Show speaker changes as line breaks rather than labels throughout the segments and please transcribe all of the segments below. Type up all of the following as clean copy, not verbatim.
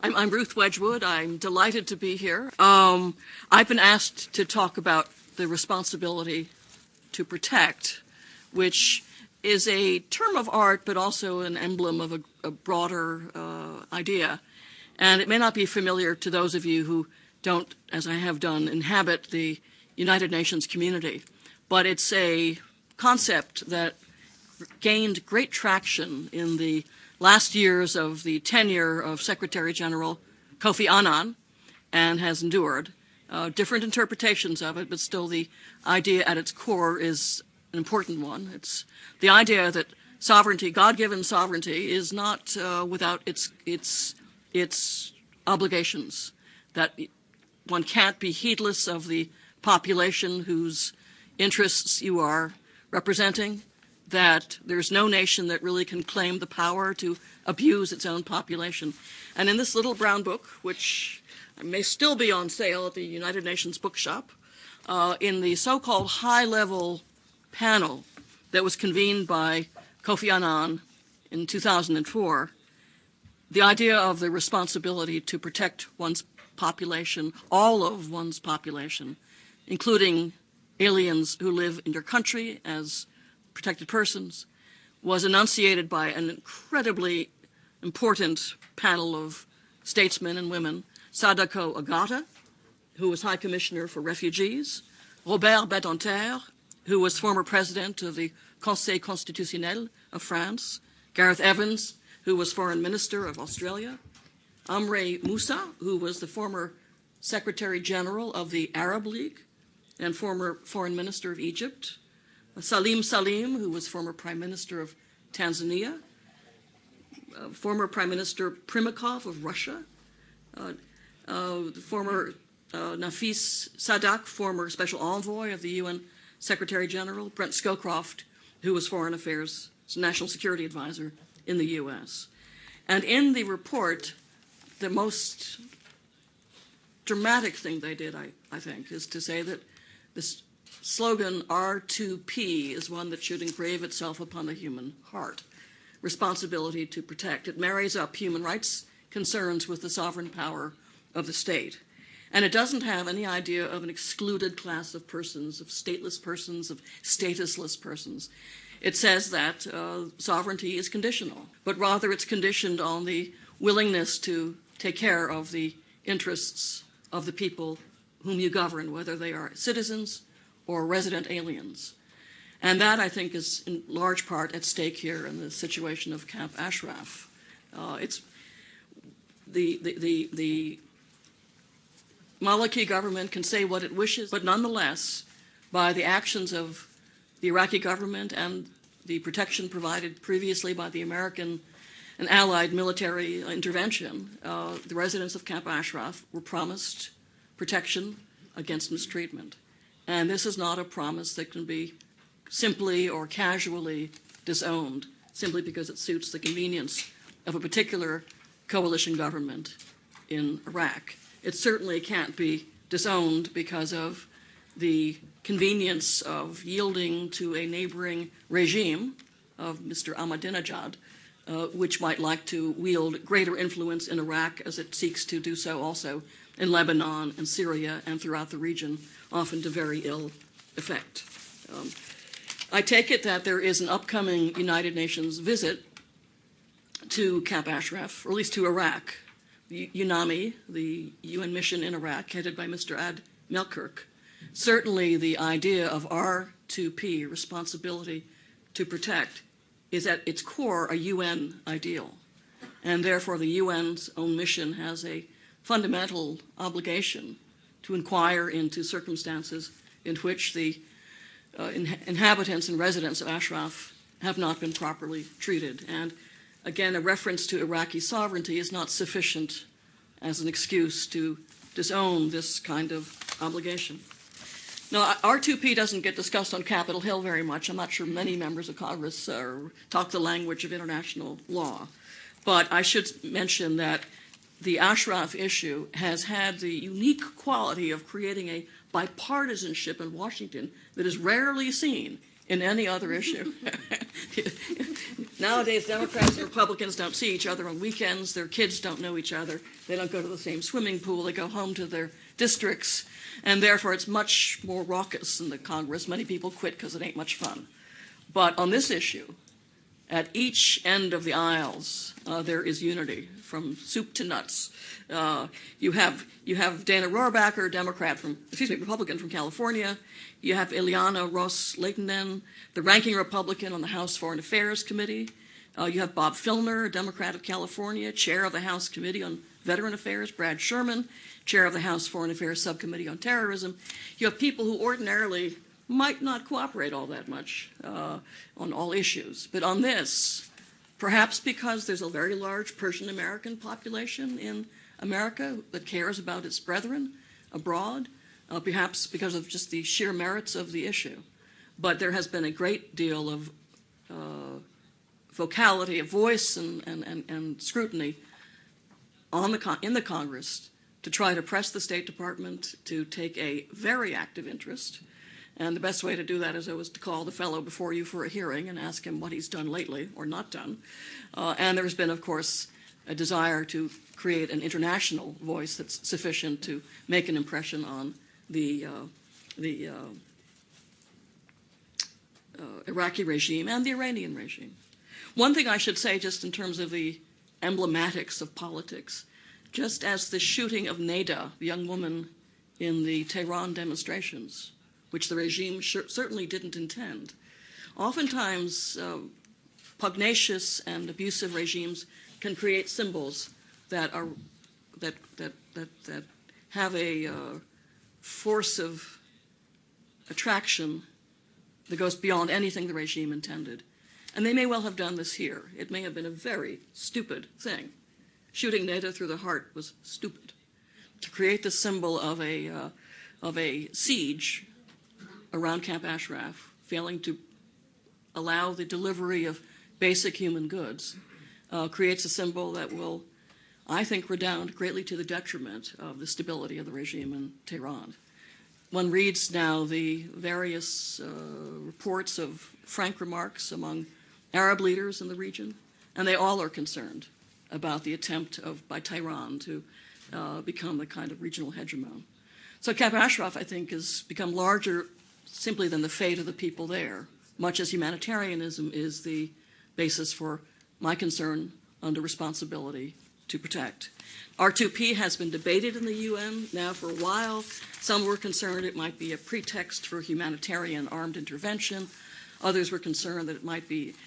I'm Ruth Wedgwood. I'm delighted to be here. I've been asked to talk about the responsibility to protect, which is a term of art but also an emblem of a broader idea. And it may not be familiar to those of you who don't, as I have done, inhabit the United Nations community. But it's a concept that gained great traction in the last years of the tenure of Secretary General Kofi Annan and has endured. Different interpretations of it, but still the idea at its core is an important one. It's the idea that sovereignty, God-given sovereignty, is not without its obligations, that one can't be heedless of the population whose interests you are representing, that there's no nation that really can claim the power to abuse its own population. And in this little brown book, which may still be on sale at the United Nations bookshop, in the so-called high-level panel that was convened by Kofi Annan in 2004, the idea of the responsibility to protect one's population, all of one's population, including aliens who live in your country as protected persons, was enunciated by an incredibly important panel of statesmen and women. Sadako Ogata, who was High Commissioner for Refugees, Robert Badinter, who was former president of the Conseil Constitutionnel of France, Gareth Evans, who was Foreign Minister of Australia, Amre Moussa, who was the former Secretary General of the Arab League and former Foreign Minister of Egypt, Salim Salim, who was former Prime Minister of Tanzania, former Prime Minister Primakov of Russia, former Nafis Sadak, former Special Envoy of the UN Secretary General, Brent Scowcroft, who was Foreign Affairs National Security Advisor in the U.S. And in the report, the most dramatic thing they did, I think, is to say that this slogan R2P is one that should engrave itself upon the human heart. Responsibility to protect. It marries up human rights concerns with the sovereign power of the state. And it doesn't have any idea of an excluded class of persons, of stateless persons, of statusless persons. It says that sovereignty is conditional, but rather it's conditioned on the willingness to take care of the interests of the people whom you govern, whether they are citizens or resident aliens. And that, I think, is in large part at stake here in the situation of Camp Ashraf. It's the Maliki government can say what it wishes, but nonetheless, by the actions of the Iraqi government and the protection provided previously by the American and allied military intervention, the residents of Camp Ashraf were promised protection against mistreatment. And this is not a promise that can be simply or casually disowned, simply because it suits the convenience of a particular coalition government in Iraq. It certainly can't be disowned because of the convenience of yielding to a neighboring regime of Mr. Ahmadinejad, which might like to wield greater influence in Iraq as it seeks to do so also in Lebanon and Syria and throughout the region, often to very ill effect. I take it that there is an upcoming United Nations visit to Camp Ashraf, or at least to Iraq. The UNAMI, the UN mission in Iraq, headed by Mr. Ad Melkirk. Certainly the idea of R2P, responsibility to protect, is at its core a UN ideal. And therefore the UN's own mission has a fundamental obligation to inquire into circumstances in which the inhabitants and residents of Ashraf have not been properly treated. And again, a reference to Iraqi sovereignty is not sufficient as an excuse to disown this kind of obligation. Now, R2P doesn't get discussed on Capitol Hill very much. I'm not sure many members of Congress talk the language of international law. But I should mention that the Ashraf issue has had the unique quality of creating a bipartisanship in Washington that is rarely seen in any other issue. Nowadays, Democrats and Republicans don't see each other on weekends. Their kids don't know each other. They don't go to the same swimming pool. They go home to their districts. And therefore, it's much more raucous in the Congress. Many people quit because it ain't much fun. But on this issue, at each end of the aisles, there is unity, from soup to nuts. You have Dana Rohrabacher, Republican from California. You have Ileana Ros-Lehtinen, the ranking Republican on the House Foreign Affairs Committee. You have Bob Filner, a Democrat of California, chair of the House Committee on Veteran Affairs. Brad Sherman, chair of the House Foreign Affairs Subcommittee on Terrorism. You have people who ordinarily might not cooperate all that much on all issues. But on this, perhaps because there's a very large Persian American population in America that cares about its brethren abroad, perhaps because of just the sheer merits of the issue. But there has been a great deal of vocality, of voice and scrutiny in the Congress to try to press the State Department to take a very active interest. And the best way to do that is always to call the fellow before you for a hearing and ask him what he's done lately or not done. And there's been, of course, a desire to create an international voice that's sufficient to make an impression on the Iraqi regime and the Iranian regime. One thing I should say, just in terms of the emblematics of politics, just as the shooting of Neda, the young woman in the Tehran demonstrations, which the regime certainly didn't intend. Oftentimes, pugnacious and abusive regimes can create symbols that have a force of attraction that goes beyond anything the regime intended. And they may well have done this here. It may have been a very stupid thing. Shooting Neda through the heart was stupid. To create the symbol of a siege around Camp Ashraf, failing to allow the delivery of basic human goods, creates a symbol that will, I think, redound greatly to the detriment of the stability of the regime in Tehran. One reads now the various reports of frank remarks among Arab leaders in the region, and they all are concerned about the attempt by Tehran to become the kind of regional hegemon. So Camp Ashraf, I think, has become larger simply than the fate of the people there, much as humanitarianism is the basis for my concern under responsibility to protect. R2P has been debated in the UN now for a while. Some were concerned it might be a pretext for humanitarian armed intervention. Others were concerned that it might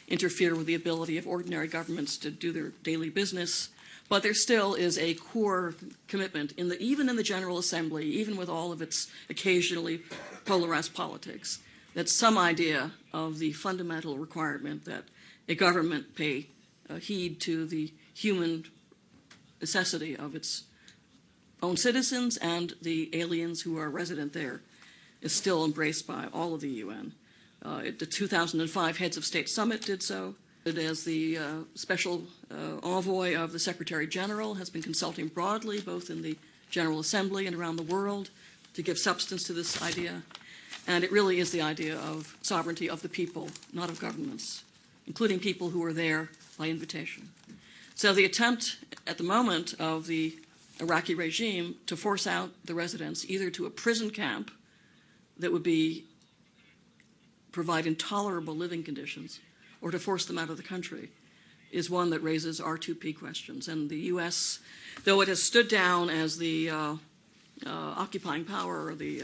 interfere with the ability of ordinary governments to do their daily business. But there still is a core commitment, even in the General Assembly, even with all of its occasionally polarized politics, that some idea of the fundamental requirement that a government pay heed to the human necessity of its own citizens and the aliens who are resident there is still embraced by all of the UN. The 2005 Heads of State Summit did so. As the special envoy of the Secretary General has been consulting broadly, both in the General Assembly and around the world, to give substance to this idea. And it really is the idea of sovereignty of the people, not of governments, including people who are there by invitation. So the attempt at the moment of the Iraqi regime to force out the residents either to a prison camp that would provide intolerable living conditions, or to force them out of the country, is one that raises R2P questions. And the U.S., though it has stood down as the occupying power or the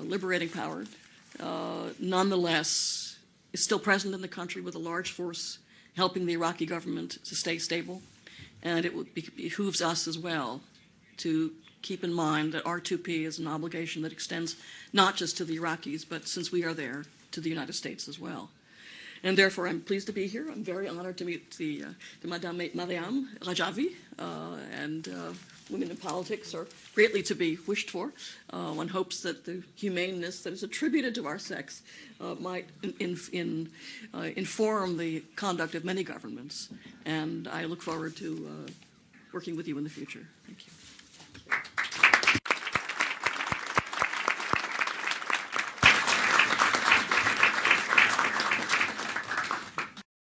liberating power, nonetheless is still present in the country with a large force helping the Iraqi government to stay stable. And it behooves us as well to keep in mind that R2P is an obligation that extends not just to the Iraqis, but since we are there, to the United States as well. And therefore, I'm pleased to be here. I'm very honored to meet the Madame Mariam Rajavi, and women in politics are greatly to be wished for. One hopes that the humaneness that is attributed to our sex might inform the conduct of many governments. And I look forward to working with you in the future. Thank you.